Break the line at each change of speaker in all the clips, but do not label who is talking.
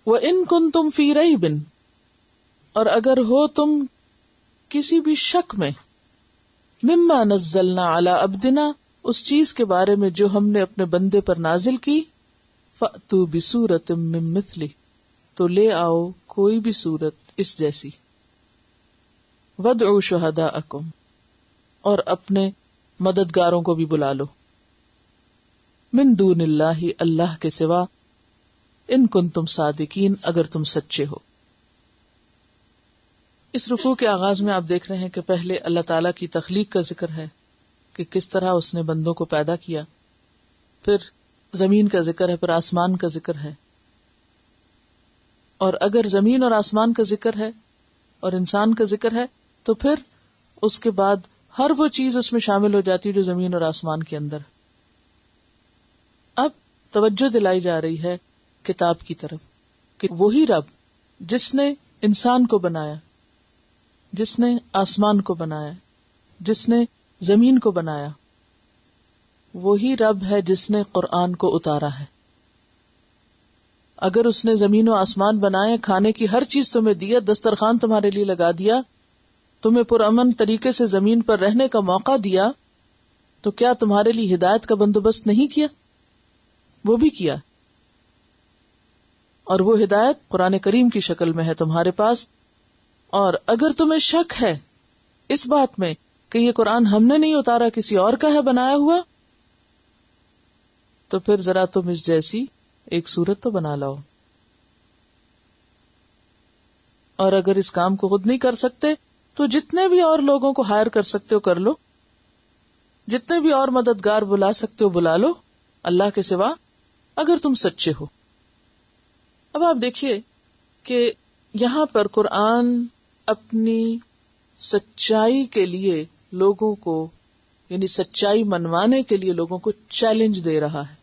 وَإِن كُنتُمْ فِي رَيْبٍ، اور اگر ہو تم کسی بھی شک میں، مما نزلنا علی عبدنا، اس چیز کے بارے میں جو ہم نے اپنے بندے پر نازل کی، فأتوا بسورۃ من مثلہ، تو لے آؤ کوئی بھی صورت اس جیسی، وادعوا شہداءکم، اور اپنے مددگاروں کو بھی بلا لو، من دون اللہ، اللہ کے سوا، ان کنتم صادقین، اگر تم سچے ہو۔ اس رکوع کے آغاز میں آپ دیکھ رہے ہیں کہ پہلے اللہ تعالیٰ کی تخلیق کا ذکر ہے کہ کس طرح اس نے بندوں کو پیدا کیا، پھر زمین کا ذکر ہے، پھر آسمان کا ذکر ہے، اور اگر زمین اور آسمان کا ذکر ہے اور انسان کا ذکر ہے تو پھر اس کے بعد ہر وہ چیز اس میں شامل ہو جاتی ہے جو زمین اور آسمان کے اندر۔ اب توجہ دلائی جا رہی ہے کتاب کی طرف کہ وہی رب جس نے انسان کو بنایا، جس نے آسمان کو بنایا، جس نے زمین کو بنایا، وہی رب ہے جس نے قرآن کو اتارا ہے۔ اگر اس نے زمین و آسمان بنائے، کھانے کی ہر چیز تمہیں دیا، دسترخوان تمہارے لیے لگا دیا، تمہیں پرامن طریقے سے زمین پر رہنے کا موقع دیا، تو کیا تمہارے لیے ہدایت کا بندوبست نہیں کیا؟ وہ بھی کیا، اور وہ ہدایت قرآن کریم کی شکل میں ہے تمہارے پاس۔ اور اگر تمہیں شک ہے اس بات میں کہ یہ قرآن ہم نے نہیں اتارا، کسی اور کا ہے بنایا ہوا، تو پھر ذرا تم اس جیسی ایک سورت تو بنا لاؤ۔ اور اگر اس کام کو خود نہیں کر سکتے تو جتنے بھی اور لوگوں کو ہائر کر سکتے ہو کر لو، جتنے بھی اور مددگار بلا سکتے ہو بلا لو اللہ کے سوا، اگر تم سچے ہو۔ اب آپ دیکھیے کہ یہاں پر قرآن اپنی سچائی کے لیے لوگوں کو، یعنی سچائی منوانے کے لیے لوگوں کو چیلنج دے رہا ہے۔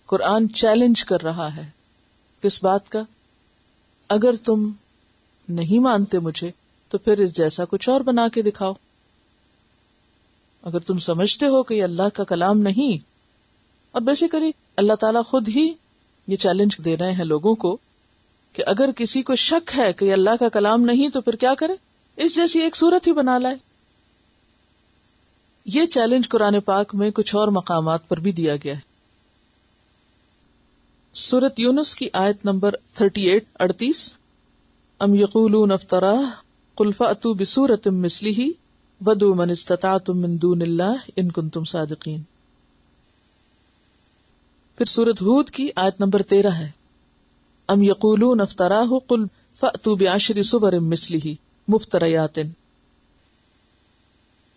قرآن چیلنج کر رہا ہے کس بات کا؟ اگر تم نہیں مانتے مجھے تو پھر اس جیسا کچھ اور بنا کے دکھاؤ۔ اگر تم سمجھتے ہو کہ یہ اللہ کا کلام نہیں، اور بیسیکلی اللہ تعالیٰ خود ہی یہ چیلنج دے رہے ہیں لوگوں کو کہ اگر کسی کو شک ہے کہ یہ اللہ کا کلام نہیں تو پھر کیا کرے؟ اس جیسی ایک صورت ہی بنا لائے۔ یہ چیلنج قرآن پاک میں کچھ اور مقامات پر بھی دیا گیا ہے۔ سورۃ یونس کی آیت نمبر 38 ام یقولون افتراہ قل فأتوا بسورۃ مثلہ وادعوا من استطعتم من دون اللہ ان کنتم صادقین۔ پھر سورۃ ہود کی آیت نمبر 13 ہے، ام یقولون افتراہ قل فأتوا بعشر سور مثلہ مفتریات۔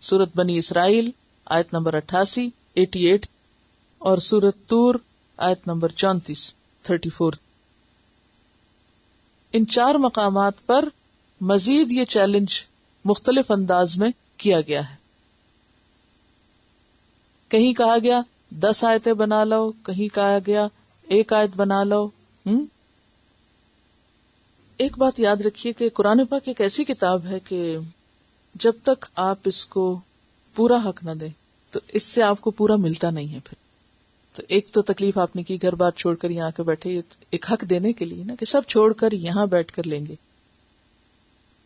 سورۃ بنی اسرائیل آیت نمبر 88 اور سورۃ طور آیت نمبر 34۔ ان 4 مقامات پر مزید یہ چیلنج مختلف انداز میں کیا گیا ہے۔ کہیں کہا گیا 10 آیتیں بنا لو، کہیں کہا گیا 1 آیت بنا لو۔ ایک بات یاد رکھیے کہ قرآن پاک ایک ایسی کتاب ہے کہ جب تک آپ اس کو پورا حق نہ دیں تو اس سے آپ کو پورا ملتا نہیں ہے۔ پھر تو ایک تو تکلیف آپ نے کی، گھر بار چھوڑ کر یہاں کے بیٹھے، یہ ایک حق دینے کے لیے نا کہ سب چھوڑ کر یہاں بیٹھ کر لیں گے۔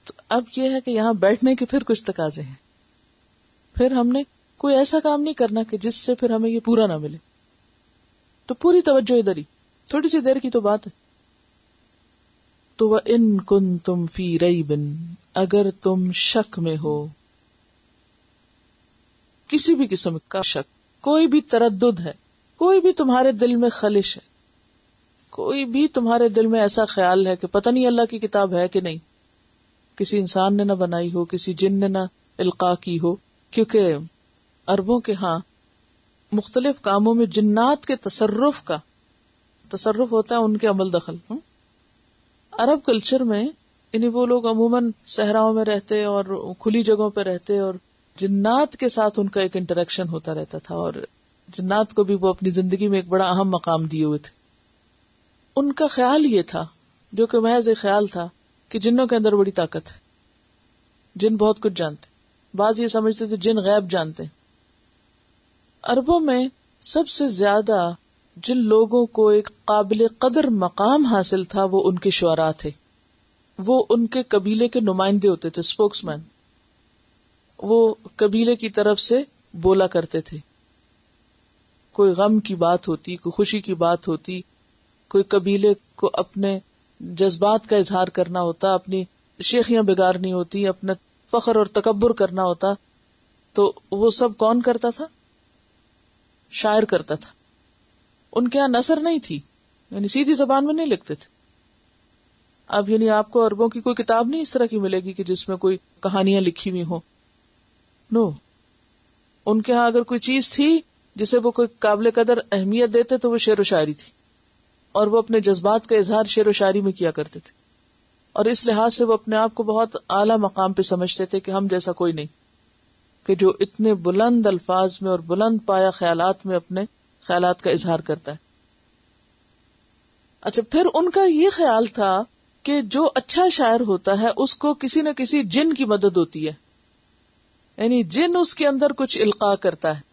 تو اب یہ ہے کہ یہاں بیٹھنے کے پھر کچھ تقاضے ہیں، پھر ہم نے کوئی ایسا کام نہیں کرنا کہ جس سے پھر ہمیں یہ پورا نہ ملے، تو پوری توجہ ادھر ہی، تھوڑی سی دیر کی تو بات ہے۔ تو وَإِن كُنتُمْ فِي رَيْبٍ، اگر تم شک میں ہو، کسی بھی قسم کا شک، کوئی بھی تردد ہے، کوئی بھی تمہارے دل میں خلش ہے، کوئی بھی تمہارے دل میں ایسا خیال ہے کہ پتہ نہیں اللہ کی کتاب ہے کہ نہیں، کسی انسان نے نہ بنائی ہو، کسی جن نے نہ القاء کی ہو، کیونکہ عربوں کے ہاں مختلف کاموں میں جنات کے تصرف ہوتا ہے، ان کے عمل دخل۔ عرب کلچر میں یعنی وہ لوگ عموماً صحراؤں میں رہتے اور کھلی جگہوں پہ رہتے، اور جنات کے ساتھ ان کا ایک انٹریکشن ہوتا رہتا تھا، اور جنات کو بھی وہ اپنی زندگی میں ایک بڑا اہم مقام دیے ہوئے تھے۔ ان کا خیال یہ تھا، جو کہ محض ایک خیال تھا، کہ جنوں کے اندر بڑی طاقت ہے، جن بہت کچھ جانتے۔ بعض یہ سمجھتے تھے جن غیب جانتے۔ عربوں میں سب سے زیادہ جن لوگوں کو ایک قابل قدر مقام حاصل تھا وہ ان کے شعراء تھے. وہ ان کے قبیلے کے نمائندے ہوتے تھے، اسپوکس مین. وہ قبیلے کی طرف سے بولا کرتے تھے. کوئی غم کی بات ہوتی، کوئی خوشی کی بات ہوتی، کوئی قبیلے کو اپنے جذبات کا اظہار کرنا ہوتا، اپنی شیخیاں بگارنی ہوتی، اپنا فخر اور تکبر کرنا ہوتا، تو وہ سب کون کرتا تھا؟ شاعر کرتا تھا. ان کے یہاں نثر نہیں تھی، یعنی سیدھی زبان میں نہیں لکھتے تھے. اب یعنی آپ کو عربوں کی کوئی کتاب نہیں اس طرح کی ملے گی کہ جس میں کوئی کہانیاں لکھی ہوئی ہوں. نو، ان کے ہاں اگر کوئی چیز تھی جسے وہ کوئی قابل قدر اہمیت دیتے تو وہ شعر و شاعری تھی، اور وہ اپنے جذبات کا اظہار شعر و شاعری میں کیا کرتے تھے. اور اس لحاظ سے وہ اپنے آپ کو بہت اعلیٰ مقام پہ سمجھتے تھے کہ ہم جیسا کوئی نہیں، کہ جو اتنے بلند الفاظ میں اور بلند پایا خیالات میں اپنے خیالات کا اظہار کرتا ہے. اچھا، پھر ان کا یہ خیال تھا کہ جو اچھا شاعر ہوتا ہے اس کو کسی نہ کسی جن کی مدد ہوتی ہے، یعنی جن اس کے اندر کچھ القاء کرتا ہے،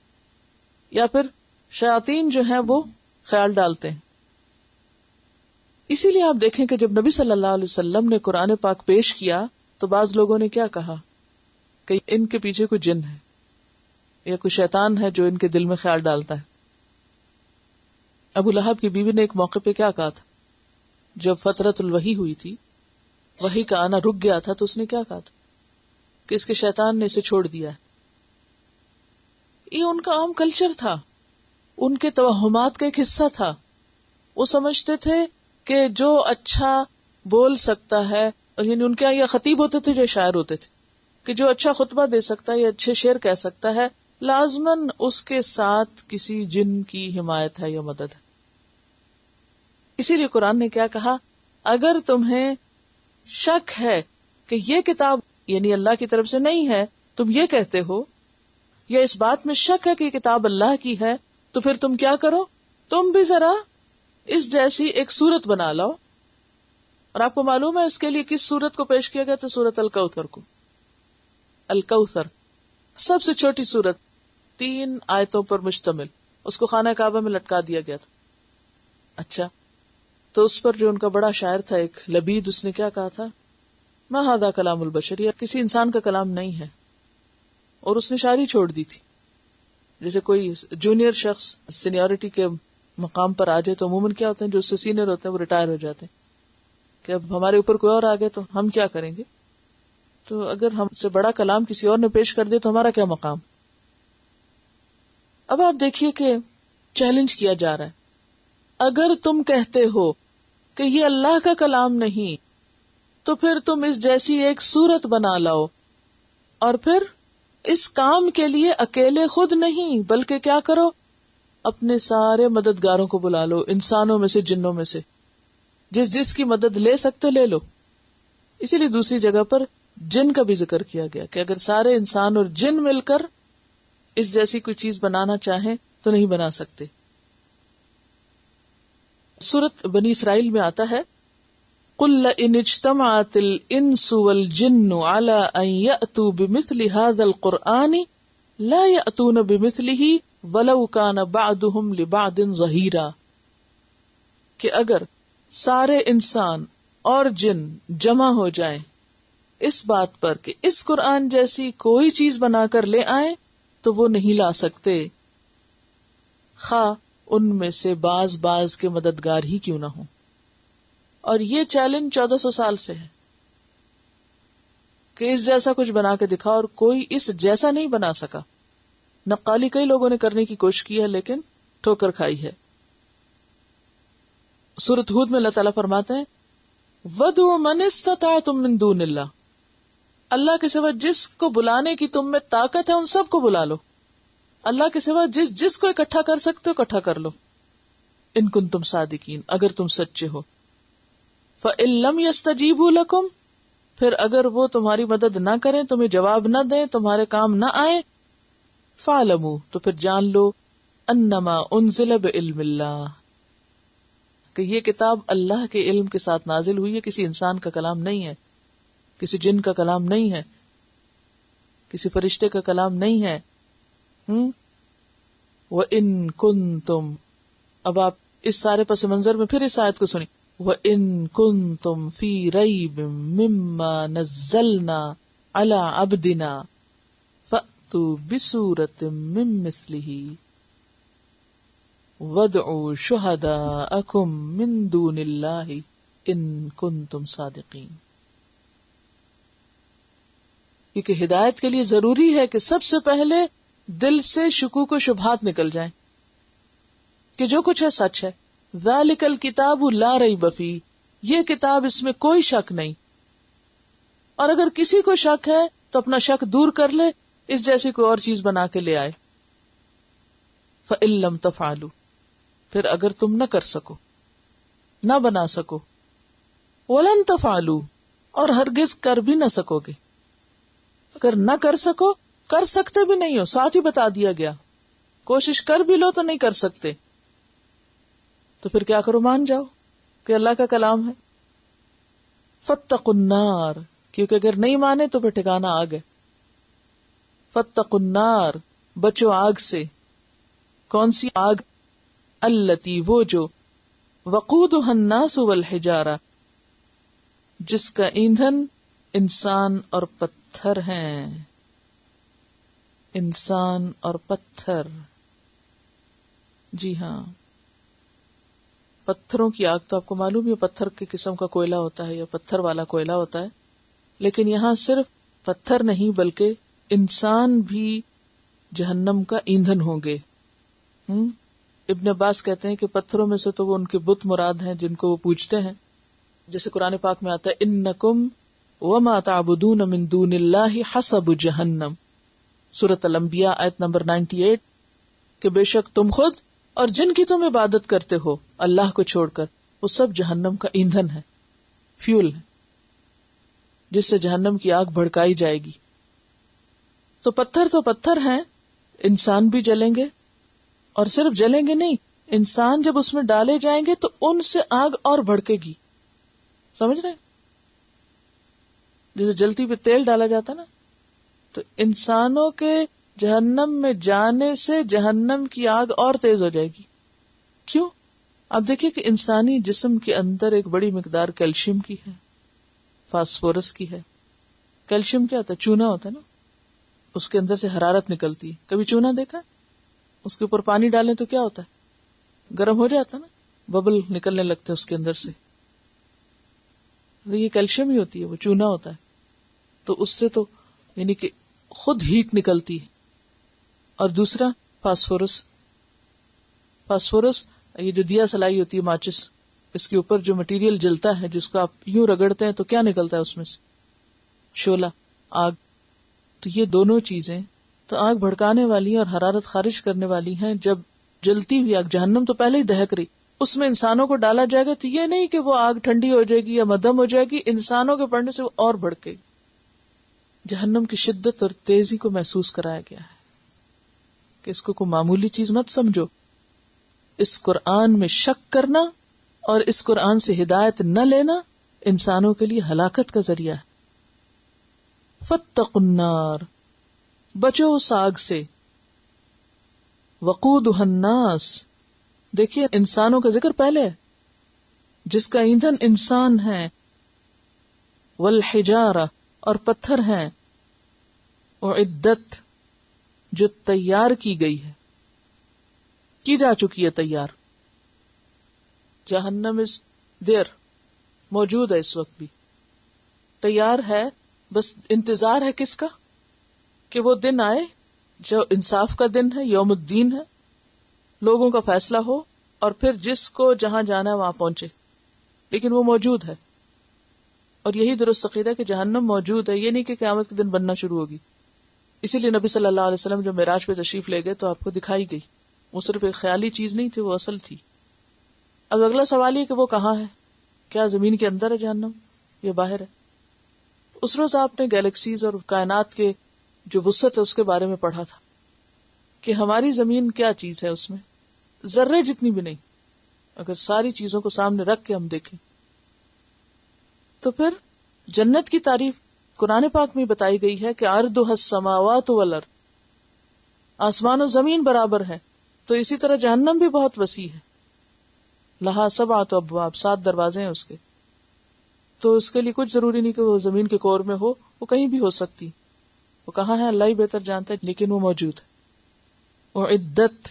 یا پھر شیاطین جو ہیں وہ خیال ڈالتے ہیں. اسی لیے آپ دیکھیں کہ جب نبی صلی اللہ علیہ وسلم نے قرآن پاک پیش کیا تو بعض لوگوں نے کیا کہا کہ ان کے پیچھے کوئی جن ہے یا کوئی شیطان ہے جو ان کے دل میں خیال ڈالتا ہے. ابو لہب کی بیوی نے ایک موقع پہ کیا کہا تھا جب فترۃ الوحی ہوئی تھی، وحی کا آنا رک گیا تھا، تو اس نے کیا کہا تھا کہ اس کے شیطان نے اسے چھوڑ دیا ہے. یہ ان کا عام کلچر تھا، ان کے توہمات کا ایک حصہ تھا. وہ سمجھتے تھے کہ جو اچھا بول سکتا ہے، یعنی ان کے یہاں یہ خطیب ہوتے تھے جو شاعر ہوتے تھے، کہ جو اچھا خطبہ دے سکتا ہے یا اچھے شعر کہہ سکتا ہے، لازماً اس کے ساتھ کسی جن کی حمایت ہے یا مدد ہے. اسی لیے قرآن نے کیا کہا، اگر تمہیں شک ہے کہ یہ کتاب یعنی اللہ کی طرف سے نہیں ہے، تم یہ کہتے ہو، یا اس بات میں شک ہے کہ یہ کتاب اللہ کی ہے، تو پھر تم کیا کرو، تم بھی ذرا اس جیسی ایک سورت بنا لاؤ. اور آپ کو معلوم ہے اس کے لیے کس سورت کو پیش کیا گیا؟ تو سورت الکوثر کو. الکوثر سب سے چھوٹی سورت، 3 آیتوں پر مشتمل، اس کو خانہ کعبہ میں لٹکا دیا گیا تھا. اچھا، تو اس پر جو ان کا بڑا شاعر تھا ایک لبید، اس نے کیا کہا تھا، ما ھذا کلام البشر، یہ کسی انسان کا کلام نہیں ہے. اور اس نے شاعری چھوڑ دی تھی. جیسے کوئی جونیئر شخص سینیورٹی کے مقام پر آ جائے تو عموماً کیا ہوتے ہیں، جو اس سے سینئر ہوتے ہیں وہ ریٹائر ہو جاتے ہیں کہ اب ہمارے اوپر کوئی اور آ گئے تو ہم کیا کریں گے. تو اگر ہم سے بڑا کلام کسی اور نے پیش کر دیا تو ہمارا کیا مقام. اب آپ دیکھیے کہ چیلنج کیا جا رہا ہے، اگر تم کہتے ہو کہ یہ اللہ کا کلام نہیں تو پھر تم اس جیسی ایک صورت بنا لاؤ، اور پھر اس کام کے لیے اکیلے خود نہیں بلکہ کیا کرو، اپنے سارے مددگاروں کو بلا لو، انسانوں میں سے جنوں میں سے، جس کی مدد لے سکتے لے لو. اسی لیے دوسری جگہ پر جن کا بھی ذکر کیا گیا کہ اگر سارے انسان اور جن مل کر اس جیسی کوئی چیز بنانا چاہیں تو نہیں بنا سکتے. سورۃ بنی اسرائیل میں آتا ہے، قُلْ لَئِنِ اجْتَمَعَتِ الْإِنسُ وَالْجِنُّ عَلَىٰ أَن يَأْتُوا بِمِثْلِ هَذَا الْقُرْآنِ لَا يَأْتُونَ بِمِثْلِهِ وَلَوْ كَانَ بَعْضُهُمْ لِبَعْضٍ ظَهِيرًا، کہ اگر سارے انسان اور جن جمع ہو جائیں اس بات پر کہ اس قرآن جیسی کوئی چیز بنا کر لے آئیں تو وہ نہیں لا سکتے، خواہ ان میں سے بعض کے مددگار ہی کیوں نہ ہوں. اور یہ چیلنج 1400 سال سے ہے کہ اس جیسا کچھ بنا کے دکھا، اور کوئی اس جیسا نہیں بنا سکا. نقالی کئی لوگوں نے کرنے کی کوشش کی ہے لیکن ٹھوکر کھائی ہے. سورۃ ہود میں اللہ تعالیٰ فرماتے ہیں، وَدْعُوا مَنِ اسْتَطَعْتُم مِّن دُونِ اللَّهِ، اللہ کے سوا جس کو بلانے کی تم میں طاقت ہے ان سب کو بلا لو. اللہ کے سوا جس کو اکٹھا کر سکتے ہو اکٹھا کر لو، ان کنتم صادقین، اگر تم سچے ہو. فَإِن لَّمْ يَسْتَجِيبُوا لَكُمْ، پھر اگر وہ تمہاری مدد نہ کریں، تمہیں جواب نہ دیں، تمہارے کام نہ آئے، فَاعْلَمُوا، تو پھر جان لو، أَنَّمَا أُنزِلَ بِعِلْمِ اللَّهِ، کہ یہ کتاب اللہ کے علم کے ساتھ نازل ہوئی ہے، کسی انسان کا کلام نہیں ہے، کسی جن کا کلام نہیں ہے، کسی فرشتے کا کلام نہیں ہے. وَإِن كُنتُمْ، اب آپ اس سارے پس منظر میں پھر اس آیت کو سنیں، وَإِن كُنتُمْ فِي رَيْبٍ مِّمَّا نَزَّلْنَا عَلَىٰ عَبْدِنَا فَأْتُوا بِسُورَةٍ مِّن مِّثْلِهِ وَادْعُوا شُهَدَاءَكُم مِّن دُونِ اللَّهِ إِن كُنتُمْ صَادِقِينَ. کیونکہ ہدایت کے لیے ضروری ہے کہ سب سے پہلے دل سے شکوک و شبہات نکل جائیں کہ جو کچھ ہے سچ ہے. ذالک الکتاب لا ریب فیہ، یہ کتاب اس میں کوئی شک نہیں. اور اگر کسی کو شک ہے تو اپنا شک دور کر لے، اس جیسی کوئی اور چیز بنا کے لے آئے. فإن لم تفعلوا، پھر اگر تم نہ کر سکو، نہ بنا سکو، ولن تفعلوا، اور ہرگز کر بھی نہ سکو گے. اگر نہ کر سکو، کر سکتے بھی نہیں ہو، ساتھ ہی بتا دیا گیا. کوشش کر بھی لو تو نہیں کر سکتے، تو پھر کیا کرو؟ مان جاؤ کہ اللہ کا کلام ہے. فاتقوا النار، کیونکہ اگر نہیں مانے تو پھر ٹھکانا آگ ہے. فاتقوا النار، بچو آگ سے. کون سی آگ؟ التی، وہ جو، وقودها الناس والحجارہ، جس کا ایندھن انسان اور پتھر ہیں. انسان اور پتھر، جی ہاں، پتھروں کی آگ تو آپ کو معلوم ہے پتھر کی قسم کا کوئلہ ہوتا ہے یا پتھر والا کوئلہ ہوتا ہے، لیکن یہاں صرف پتھر نہیں بلکہ انسان بھی جہنم کا ایندھن ہوں گے. ابن عباس کہتے ہیں کہ پتھروں میں سے تو وہ ان کے بت مراد ہیں جن کو وہ پوجتے ہیں، جیسے قرآن پاک میں آتا ہے انکم وما تعبدون من دون اللہ حسب جہنم، سورۃ الانبیاء آیت نمبر 98، کہ بے شک تم خود اور جن کی تم عبادت کرتے ہو اللہ کو چھوڑ کر، وہ سب جہنم کا ایندھن ہے، فیول ہے، جس سے جہنم کی آگ بھڑکائی جائے گی. تو پتھر ہیں، انسان بھی جلیں گے، اور صرف جلیں گے نہیں، انسان جب اس میں ڈالے جائیں گے تو ان سے آگ اور بھڑکے گی. سمجھ رہے؟ جیسے جلتی پہ تیل ڈالا جاتا نا، تو انسانوں کے جہنم میں جانے سے جہنم کی آگ اور تیز ہو جائے گی. کیوں؟ آپ دیکھیں کہ انسانی جسم کے اندر ایک بڑی مقدار کیلشیم کی ہے، فاسفورس کی ہے. کیلشیم کیا ہوتا ہے؟ چونا ہوتا ہے نا، اس کے اندر سے حرارت نکلتی ہے. کبھی چونا دیکھا؟ اس کے اوپر پانی ڈالیں تو کیا ہوتا ہے؟ گرم ہو جاتا ہے نا، ببل نکلنے لگتے ہیں اس کے اندر سے. یہ کیلشیم ہی ہوتی ہے، وہ چونا ہوتا ہے. تو اس سے تو یعنی کہ خود ہیٹ نکلتی ہے. اور دوسرا فاسفورس یہ جو دیا سلائی ہوتی ہے ماچس، اس کے اوپر جو مٹیریل جلتا ہے جس کو آپ یوں رگڑتے ہیں تو کیا نکلتا ہے اس میں سے؟ شعلہ، آگ. تو یہ دونوں چیزیں تو آگ بھڑکانے والی اور حرارت خارج کرنے والی ہیں. جب جلتی ہوئی آگ، جہنم تو پہلے ہی دہک رہی، اس میں انسانوں کو ڈالا جائے گا تو یہ نہیں کہ وہ آگ ٹھنڈی ہو جائے گی یا مدھم ہو جائے گی، انسانوں کے پڑنے سے وہ اور بھڑکے گی. جہنم کی شدت اور تیزی کو محسوس کرایا گیا ہے کہ اس کو کوئی معمولی چیز مت سمجھو. اس قرآن میں شک کرنا اور اس قرآن سے ہدایت نہ لینا انسانوں کے لیے ہلاکت کا ذریعہ ہے. فاتقوا النار، بچو اس آگ سے. وقودها الناس، دیکھیے انسانوں کا ذکر پہلے ہے، جس کا ایندھن انسان ہے. والحجارہ، اور پتھر ہیں. اعدت، جو تیار کی گئی ہے، کی جا چکی ہے تیار. جہنم از دیر، موجود ہے اس وقت بھی، تیار ہے. بس انتظار ہے کس کا؟ کہ وہ دن آئے جو انصاف کا دن ہے، یوم الدین ہے، لوگوں کا فیصلہ ہو اور پھر جس کو جہاں جانا ہے وہاں پہنچے. لیکن وہ موجود ہے، اور یہی درست عقیدہ کہ جہنم موجود ہے. یہ نہیں کہ قیامت کے دن بننا شروع ہوگی. اسی لیے نبی صلی اللہ علیہ وسلم جو معراج پہ تشریف لے گئے تو آپ کو دکھائی گئی. وہ صرف ایک خیالی چیز نہیں تھی، وہ اصل تھی. اب اگلا سوال یہ کہ وہ کہاں ہے؟ کیا زمین کے اندر ہے جہنم یا باہر ہے؟ اس روز آپ نے گیلیکسیز اور کائنات کے جو وسعت ہے اس کے بارے میں پڑھا تھا کہ ہماری زمین کیا چیز ہے، اس میں ذرے جتنی بھی نہیں. اگر ساری چیزوں کو سامنے رکھ کے ہم دیکھیں تو پھر جنت کی تعریف قرآن پاک میں بتائی گئی ہے کہ عرضها السماوات والارض، آسمان و زمین برابر ہے. تو اسی طرح جہنم بھی بہت وسیع ہے. لہا سبعۃ ابواب، 7 دروازے ہیں اس کے. تو اس کے لیے کچھ ضروری نہیں کہ وہ زمین کے کور میں ہو، وہ کہیں بھی ہو سکتی. وہ کہاں ہے اللہ ہی بہتر جانتا ہے، لیکن وہ موجود ہے. اعدت،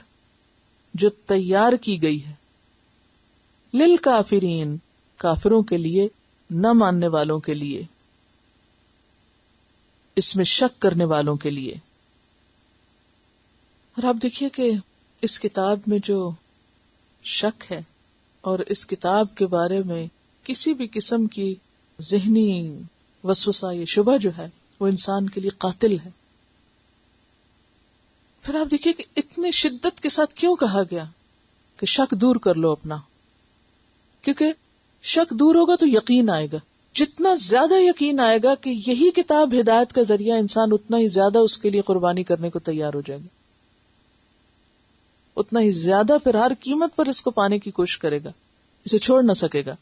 جو تیار کی گئی ہے، للکافرین، کافروں کے لیے، نہ ماننے والوں کے لیے، اس میں شک کرنے والوں کے لیے. اور آپ دیکھیے کہ اس کتاب میں جو شک ہے اور اس کتاب کے بارے میں کسی بھی قسم کی ذہنی وسوسہ یا شبہ جو ہے وہ انسان کے لیے قاتل ہے. پھر آپ دیکھیے کہ اتنی شدت کے ساتھ کیوں کہا گیا کہ شک دور کر لو اپنا، کیونکہ شک دور ہوگا تو یقین آئے گا. جتنا زیادہ یقین آئے گا کہ یہی کتاب ہدایت کا ذریعہ، انسان اتنا ہی زیادہ اس کے لیے قربانی کرنے کو تیار ہو جائے گا، اتنا ہی زیادہ پھر ہر قیمت پر اس کو پانے کی کوشش کرے گا، اسے چھوڑ نہ سکے گا.